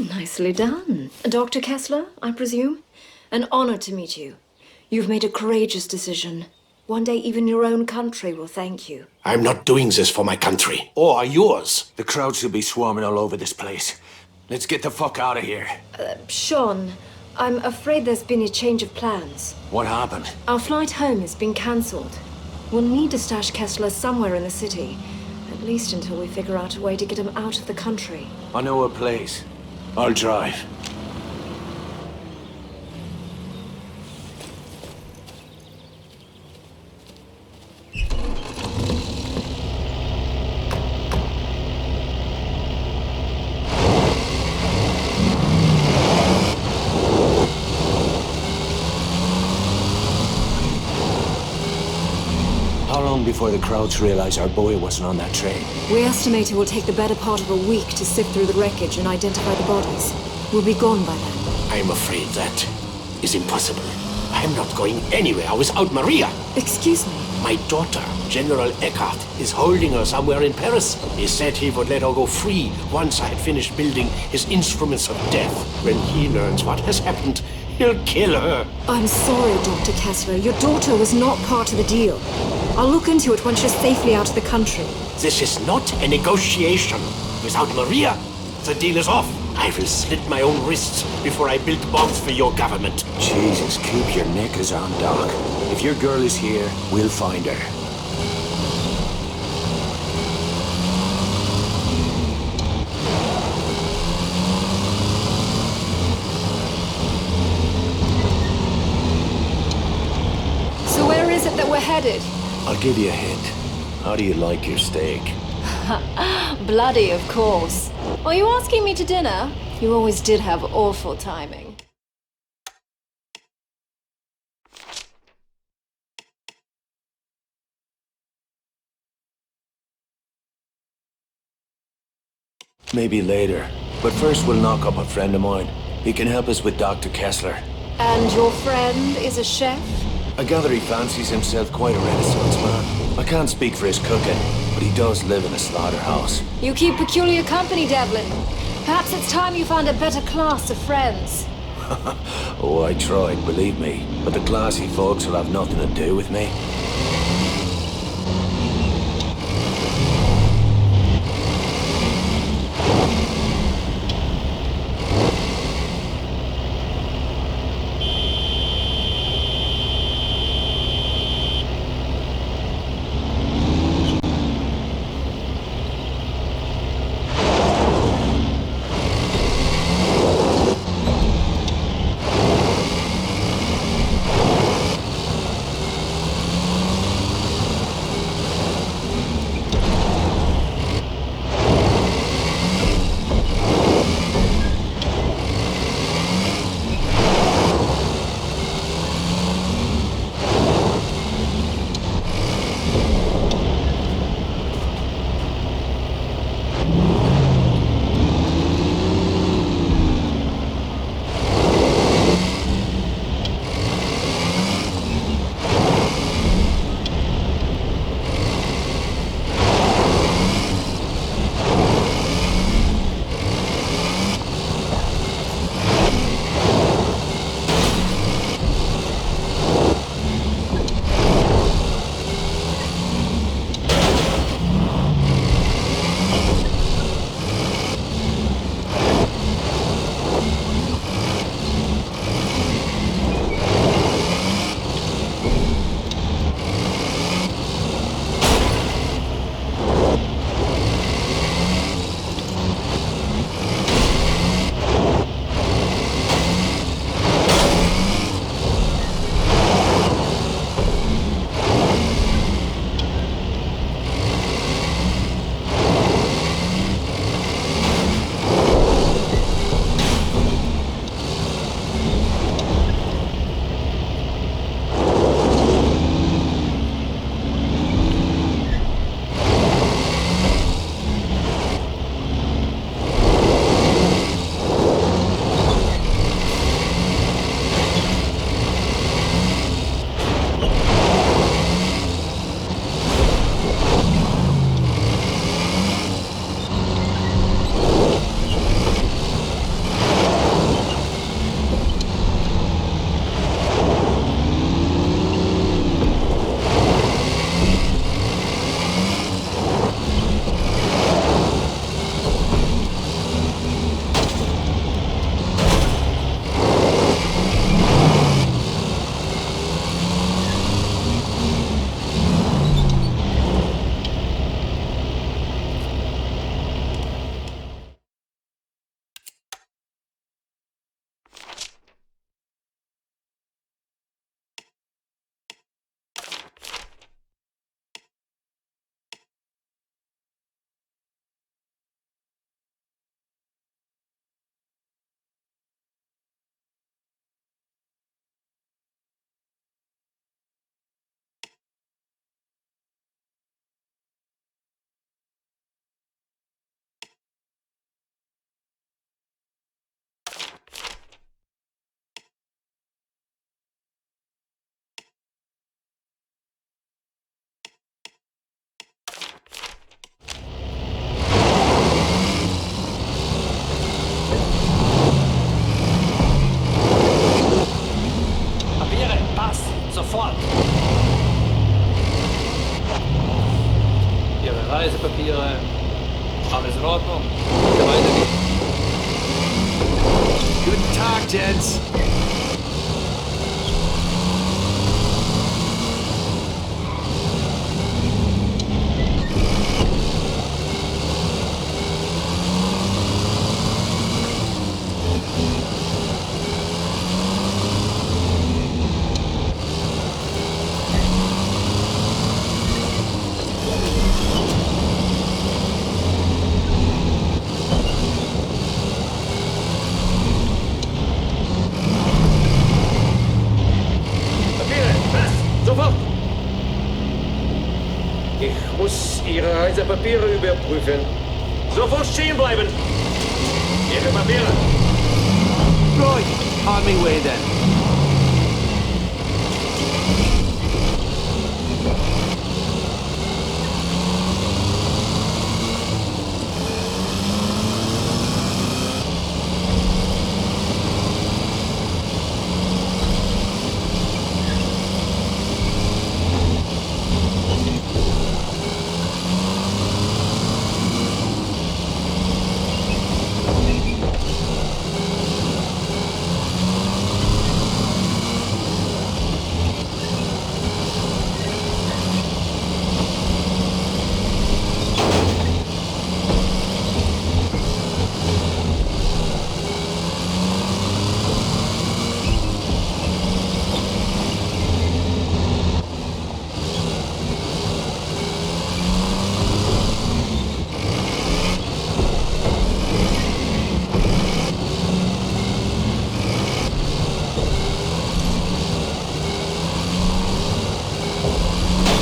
Nicely done. Dr. Kessler, I presume? An honor to meet you. You've made a courageous decision. One day even your own country will thank you. I'm not doing this for my country, or yours. The crowd should be swarming all over this place. Let's get the fuck out of here. Sean, I'm afraid there's been a change of plans. What happened? Our flight home has been cancelled. We'll need to stash Kessler somewhere in the city. At least until we figure out a way to get him out of the country. I know a place. I'll drive. How long before the crowds realize our boy wasn't on that train? We estimate it will take the better part of a week to sift through the wreckage and identify the bodies. We'll be gone by then. I'm afraid that is impossible. I'm not going anywhere without Maria. Excuse me? My daughter, General Eckhardt, is holding her somewhere in Paris. He said he would let her go free once I had finished building his instruments of death. When he learns what has happened, he'll kill her. I'm sorry, Dr. Kessler. Your daughter was not part of the deal. I'll look into it once you're safely out of the country. This is not a negotiation. Without Maria, the deal is off. I will slit my own wrists before I build bombs for your government. Jesus, keep your knickers on, Doc. If your girl is here, we'll find her. So where is it that we're headed? I'll give you a hint. How do you like your steak? Bloody, of course. Are you asking me to dinner? You always did have awful timing. Maybe later. But first we'll knock up a friend of mine. He can help us with Dr. Kessler. And your friend is a chef? I gather he fancies himself quite a Renaissance man. I can't speak for his cooking, but he does live in a slaughterhouse. You keep peculiar company, Devlin. Perhaps it's time you found a better class of friends. Oh, I tried, believe me. But the classy folks will have nothing to do with me. Reisepapiere. Alles in Ordnung. Bitte weitergehen. Guten Tag, gents. Ich muss Ihre Reisepapiere überprüfen. Sofort stehen bleiben! Ihre Papiere! Right, on me way then.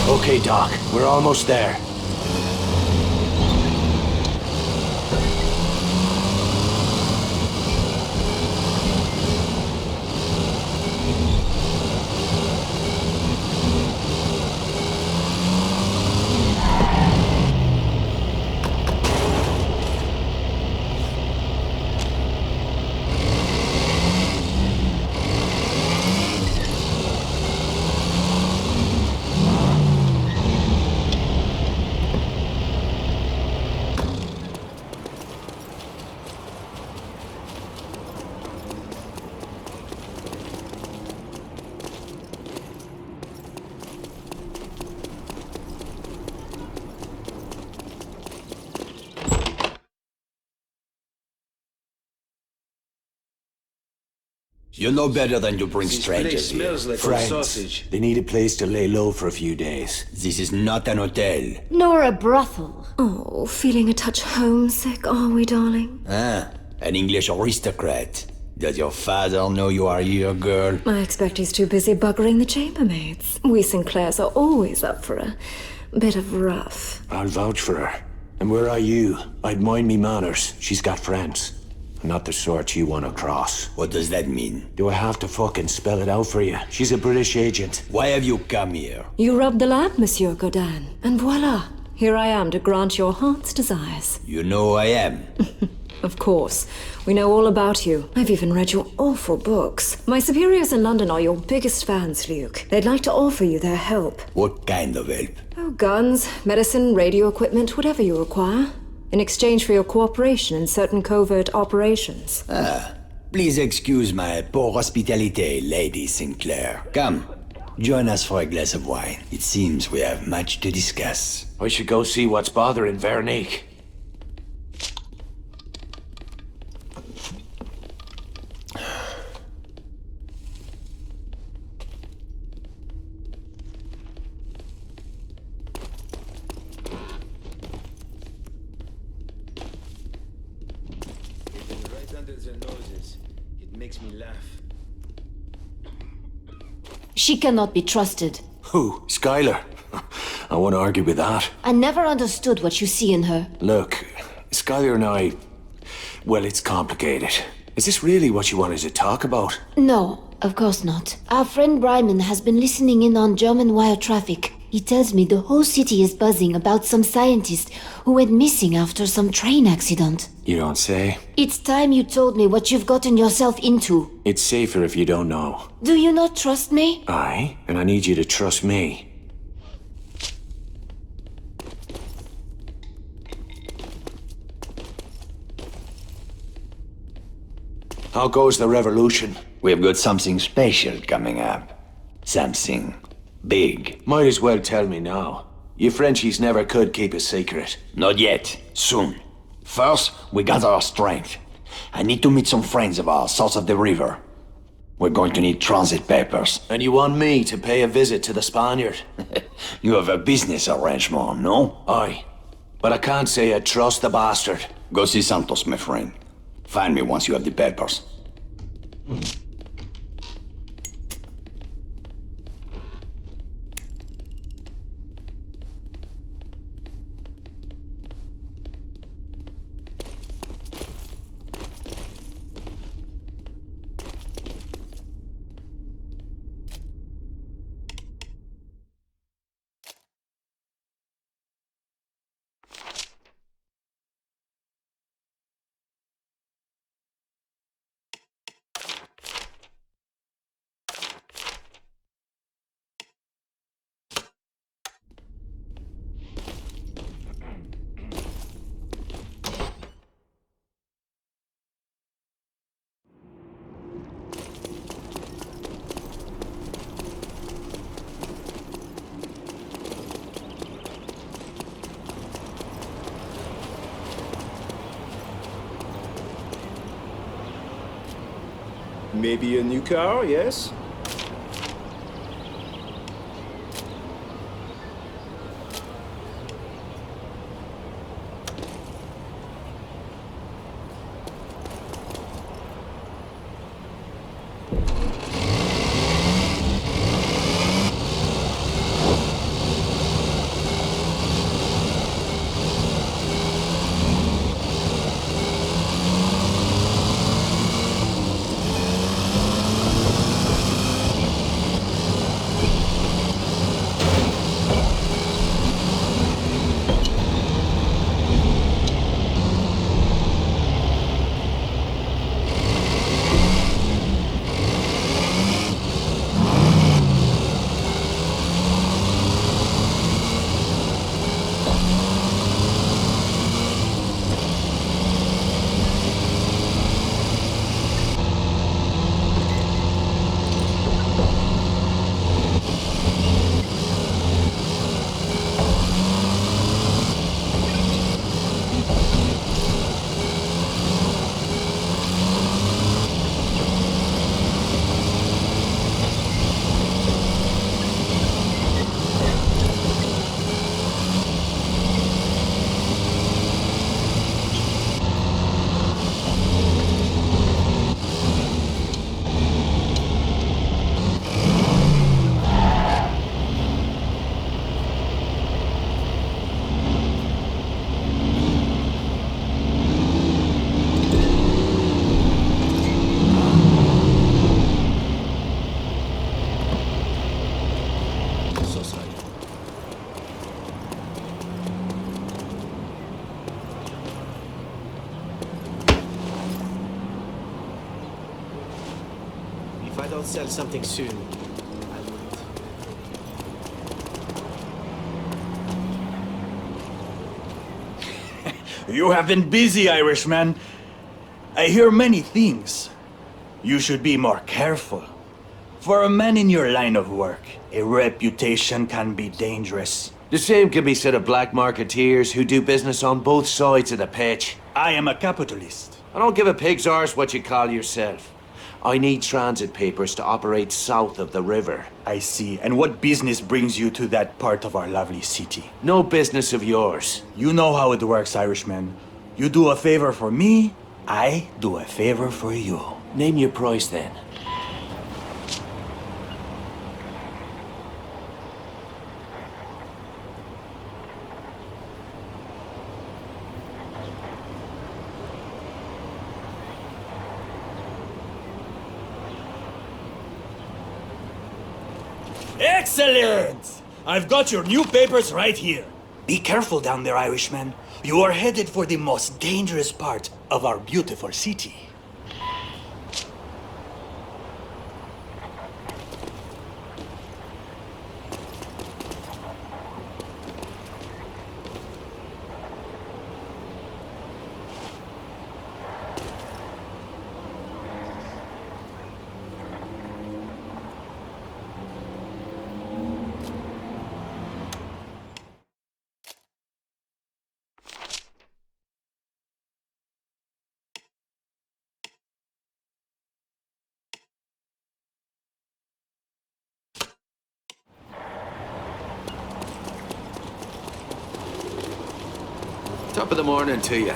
Okay, Doc, we're almost there. You know better than to bring This strangers place here. smells like Friends, sausage. they need a place to lay low for a few days. This is not an hotel. Nor a brothel. Oh, feeling a touch homesick, are we, darling? Ah, an English aristocrat. Does your father know you are here, girl? I expect he's too busy buggering the chambermaids. We Sinclairs are always up for a bit of rough. I'll vouch for her. And where are you? I'd mind me manners. She's got friends. Not the sort you want to cross. What does that mean? Do I have to fucking spell it out for you? She's a British agent. Why have you come here? You rubbed the lamp, Monsieur Godin, and voila, here I am to grant your heart's desires. You know who I am. Of course. We know all about you. I've even read your awful books. My superiors in London are your biggest fans, Luke. They'd like to offer you their help. What kind of help? Oh, guns, medicine, radio equipment, whatever you require. In exchange for your cooperation in certain covert operations. Please excuse my poor hospitality, Lady Sinclair. Come, join us for a glass of wine. It seems we have much to discuss. I should go see what's bothering Veronique. Right under their noses. It makes me laugh. She cannot be trusted. Who? Skylar? I won't argue with that. I never understood what you see in her. Look, Skylar and I... Well, it's complicated. Is this really what you wanted to talk about? No, of course not. Our friend Bryman has been listening in on German wire traffic. He tells me the whole city is buzzing about some scientist who went missing after some train accident. You don't say? It's time you told me what you've gotten yourself into. It's safer if you don't know. Do you not trust me? Aye, and I need you to trust me. How goes the revolution? We've got something special coming up. Something big. Might as well tell me now. You Frenchies never could keep a secret. Not yet. Soon. First, we gather our strength. I need to meet some friends of ours south of the river. We're going to need transit papers. And you want me to pay a visit to the Spaniard? You have a business arrangement, no? Aye. But I can't say I trust the bastard. Go see Santos, my friend. Find me once you have the papers. Maybe a new car, yes? If I don't sell something soon, I won't. You have been busy, Irishman. I hear many things. You should be more careful. For a man in your line of work, a reputation can be dangerous. The same can be said of black marketeers who do business on both sides of the pitch. I am a capitalist. I don't give a pig's arse what you call yourself. I need transit papers to operate south of the river. I see. And what business brings you to that part of our lovely city? No business of yours. You know how it works, Irishman. You do a favor for me, I do a favor for you. Name your price then. Excellent! I've got your new papers right here. Be careful down there, Irishman. You are headed for the most dangerous part of our beautiful city. Top of the morning to you.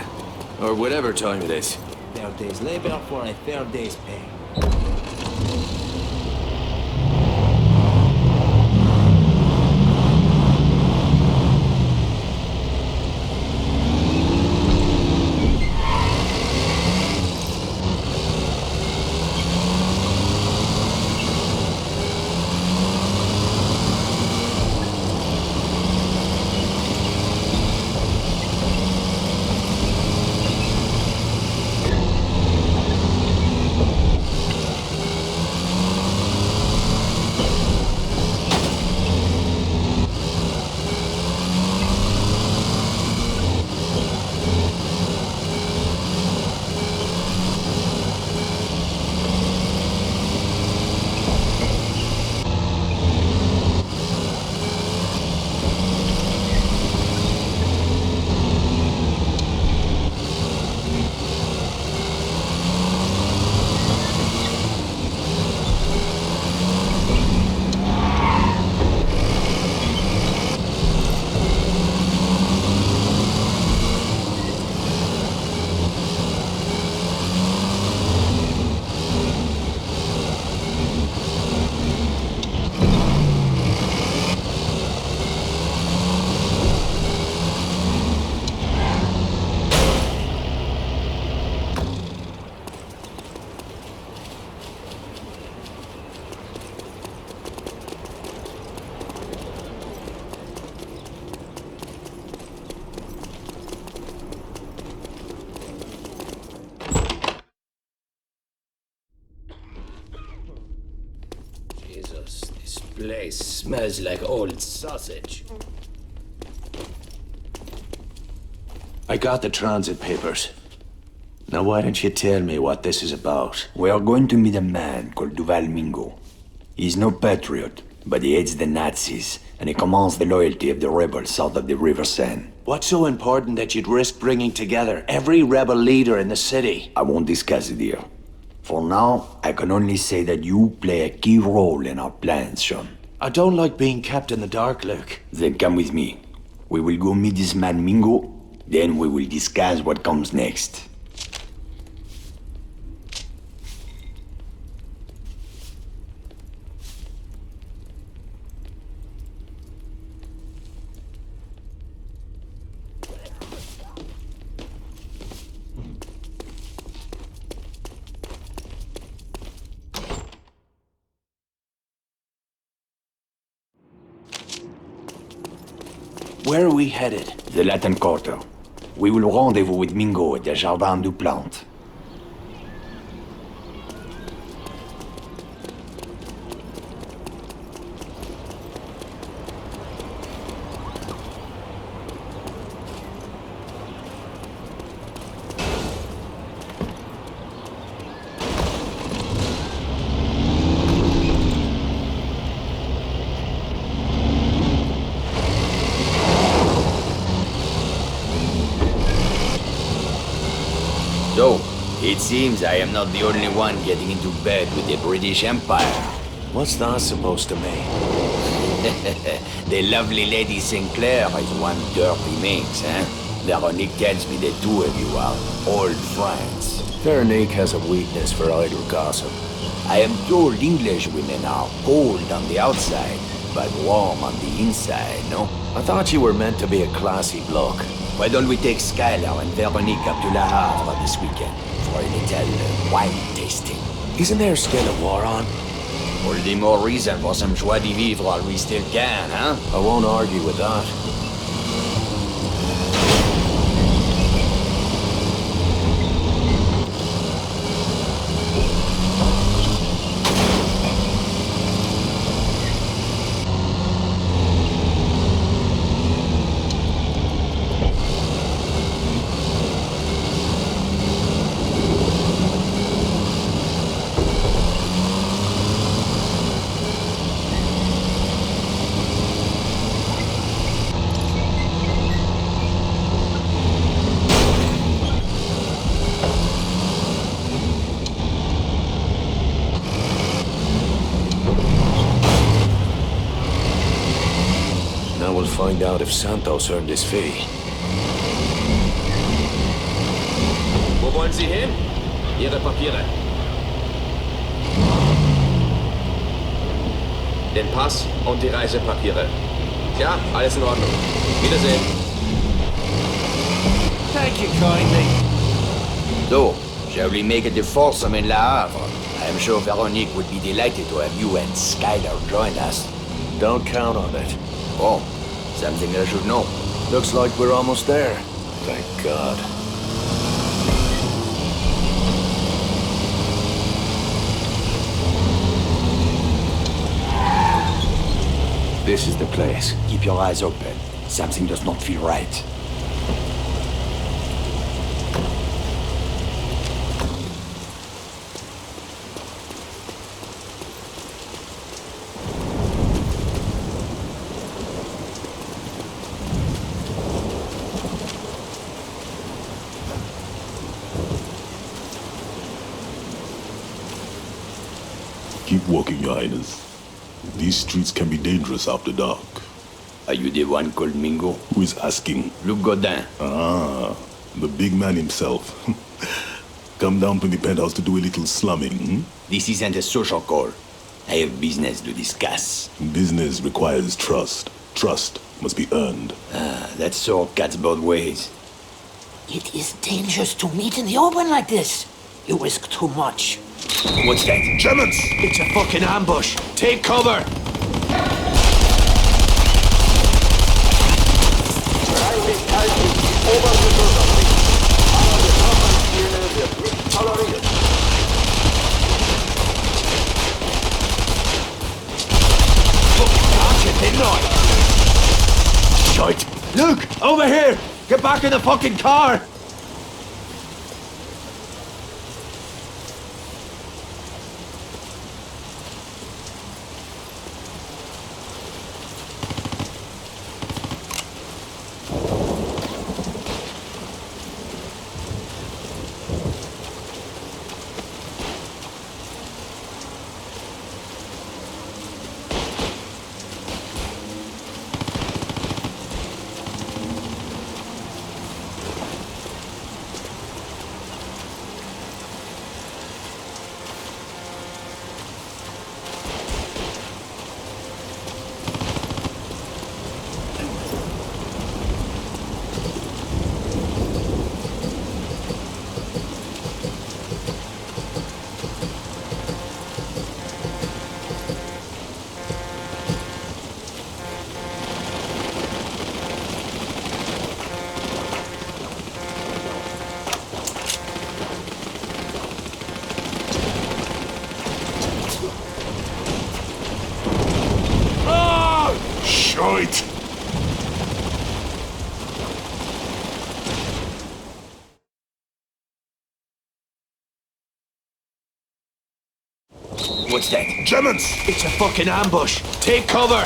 Or whatever time it is. Fair day's labor for a fair day's pay. Jesus, this place smells like old sausage. I got the transit papers. Now why don't you tell me what this is about? We are going to meet a man called Duval Mingo. He's no patriot, but he hates the Nazis, and he commands the loyalty of the rebels south of the River Seine. What's so important that you'd risk bringing together every rebel leader in the city? I won't discuss it here. For now, I can only say that you play a key role in our plans, Sean. I don't like being kept in the dark, Luke. Then come with me. We will go meet this man Mingo, then we will discuss what comes next. Where are we headed? The Latin Quarter. We will rendezvous with Mingo at the Jardin du Plante. So, it seems I am not the only one getting into bed with the British Empire. What's that supposed to mean? The lovely Lady Sinclair is one dirty minx, eh? Veronique tells me the two of you are old friends. Veronique has a weakness for idle gossip. I am told English women are cold on the outside, but warm on the inside, no? I thought you were meant to be a classy bloke. Why don't we take Skylar and Veronique up to Le Havre this weekend for a little wine tasting? Isn't there still a war on? All the more reason for some joie de vivre while we still can, huh? I won't argue with that. Now we'll find out if Santos earned his fee. Wo wollen Sie hin? Ihre Papiere. Den Pass und die Reisepapiere. Ja, alles in Ordnung. Wiedersehen. Thank you kindly. So, shall we make it the foursome in Le Havre? I'm sure Veronique would be delighted to have you and Skylar join us. Don't count on it. Oh, something I should know. Looks like we're almost there. Thank God. This is the place. Keep your eyes open. Something does not feel right. Keep walking, Your Highness. These streets can be dangerous after dark. Are you the one called Mingo? Who is asking? Luc Godin. Ah, the big man himself. Come down from the penthouse to do a little slumming, hmm? This isn't a social call. I have business to discuss. Business requires trust. Trust must be earned. That sword cuts both ways. It is dangerous to meet in the open like this. You risk too much. What's that? Germans! It's a fucking ambush. Take cover. Shite! Luke, over here! Get back in the fucking car! Shite! What's that? Germans! It's a fucking ambush. Take cover.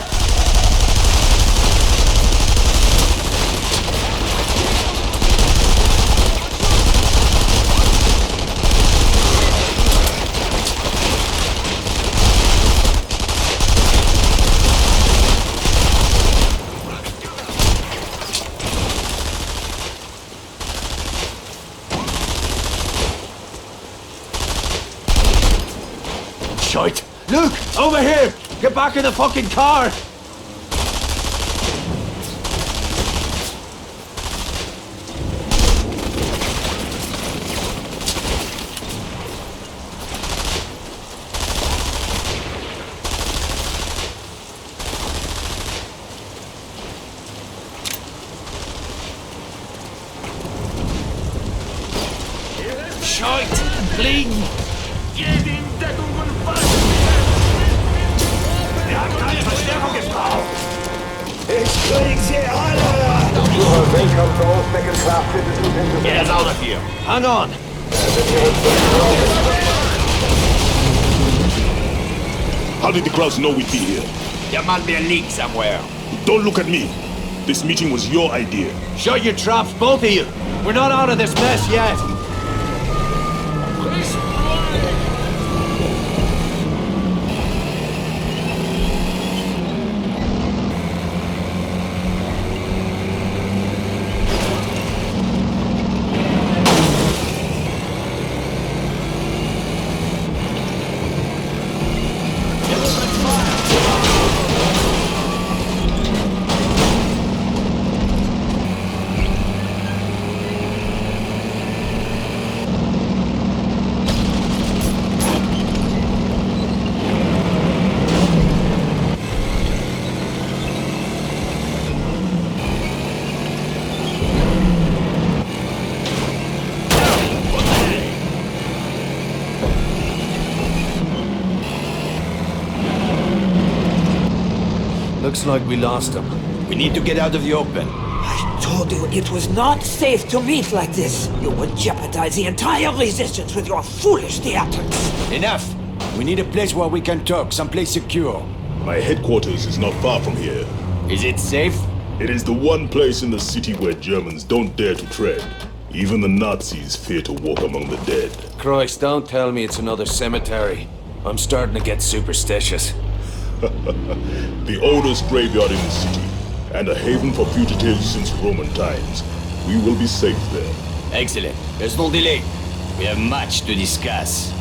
Shite! Luke, over here! Get back in the fucking car! Shite! Bleeding! Ich krieg sie alle! Get us out of here! Hang on! How did the crowds know we'd be here? There must be a leak somewhere. Don't look at me. This meeting was your idea. Shut your traps, both of you! We're not out of this mess yet! Looks like we lost him. We need to get out of the open. I told you it was not safe to meet like this. You would jeopardize the entire resistance with your foolish theatrics. Enough! We need a place where we can talk, someplace secure. My headquarters is not far from here. Is it safe? It is the one place in the city where Germans don't dare to tread. Even the Nazis fear to walk among the dead. Christ, don't tell me it's another cemetery. I'm starting to get superstitious. The oldest graveyard in the city, and a haven for fugitives since Roman times. We will be safe there. Excellent. There's no delay. We have much to discuss.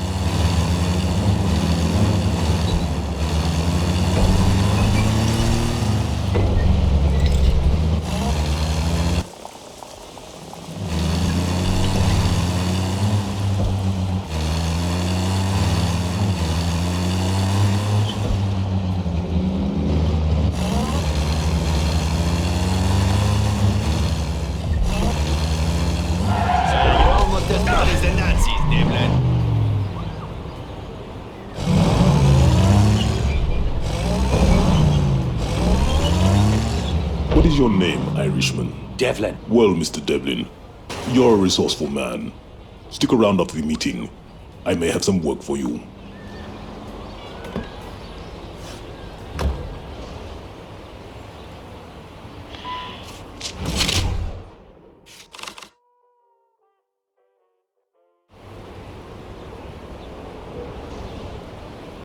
What is your name, Irishman? Devlin. Well, Mr. Devlin, you're a resourceful man. Stick around after the meeting. I may have some work for you.